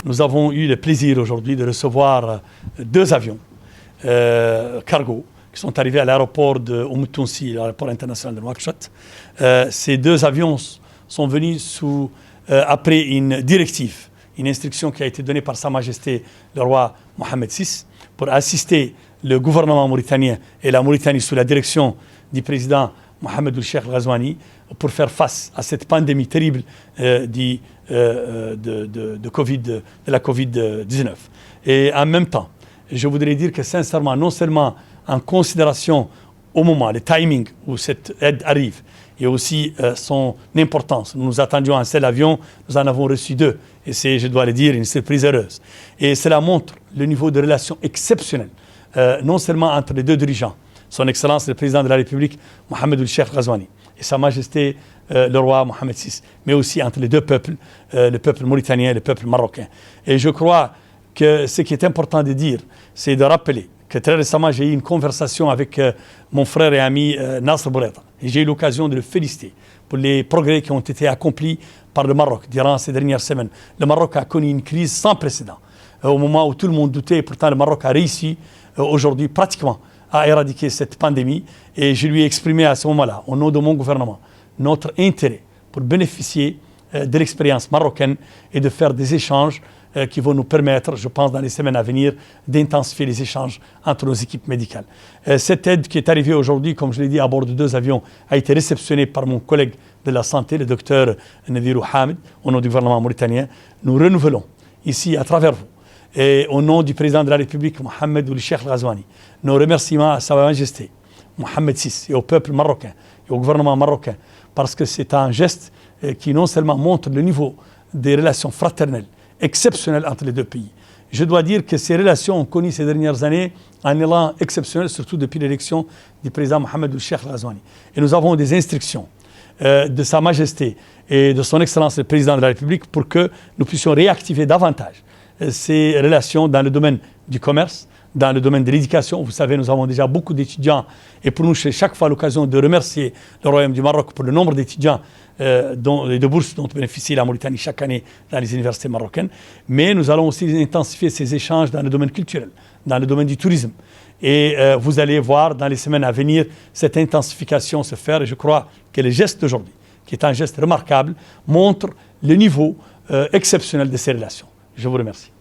Nous avons eu le plaisir aujourd'hui de recevoir deux avions cargo qui sont arrivés à l'aéroport de Oumotounsi, l'aéroport international de Nouakchott. Ces deux avions sont venus après une directive, une instruction qui a été donnée par Sa Majesté le roi Mohamed VI pour assister le gouvernement mauritanien et la Mauritanie sous la direction du président Mohamed Ould-Cheikh Ghazouani pour faire face à cette pandémie terrible de la Covid-19. Et en même temps, je voudrais dire que sincèrement, non seulement en considération au moment, le timing où cette aide arrive, et aussi son importance. Nous nous attendions à un seul avion, nous en avons reçu deux. Et c'est, je dois le dire, une surprise heureuse. Et cela montre le niveau de relation exceptionnel, non seulement entre les deux dirigeants, son Excellence le Président de la République, Mohamed Ould-Cheikh Ghazouani, et Sa Majesté le roi Mohamed VI, mais aussi entre les deux peuples, le peuple mauritanien et le peuple marocain. Et je crois que ce qui est important de dire, c'est de rappeler que très récemment, j'ai eu une conversation avec mon frère et ami Nasser Bourreta. Et j'ai eu l'occasion de le féliciter pour les progrès qui ont été accomplis par le Maroc durant ces dernières semaines. Le Maroc a connu une crise sans précédent. Au moment où tout le monde doutait, pourtant le Maroc a réussi aujourd'hui pratiquement à éradiquer cette pandémie. Et je lui ai exprimé à ce moment-là, au nom de mon gouvernement, notre intérêt pour bénéficier de l'expérience marocaine et de faire des échanges qui vont nous permettre, je pense, dans les semaines à venir, d'intensifier les échanges entre nos équipes médicales. Cette aide qui est arrivée aujourd'hui, comme je l'ai dit, à bord de deux avions, a été réceptionnée par mon collègue de la santé, le docteur Nadirou Hamid, au nom du gouvernement mauritanien. Nous renouvelons ici, à travers vous, et au nom du président de la République, Mohamed Ould-Cheikh Ghazouani, nos remerciements à Sa Majesté, Mohamed VI, et au peuple marocain, et au gouvernement marocain, parce que c'est un geste qui non seulement montre le niveau des relations fraternelles, exceptionnelles entre les deux pays. Je dois dire que ces relations ont connu ces dernières années un élan exceptionnel, surtout depuis l'élection du président Mohamed Ould-Cheikh Ghazouani. Et nous avons des instructions de Sa Majesté et de son Excellence le Président de la République pour que nous puissions réactiver davantage ces relations dans le domaine du commerce, dans le domaine de l'éducation. Vous savez, nous avons déjà beaucoup d'étudiants et pour nous, c'est chaque fois l'occasion de remercier le Royaume du Maroc pour le nombre d'étudiants et de bourses dont bénéficie la Mauritanie chaque année dans les universités marocaines. Mais nous allons aussi intensifier ces échanges dans le domaine culturel, dans le domaine du tourisme. Et vous allez voir dans les semaines à venir cette intensification se faire. Et je crois que le geste d'aujourd'hui, qui est un geste remarquable, montre le niveau exceptionnel de ces relations. Je vous remercie.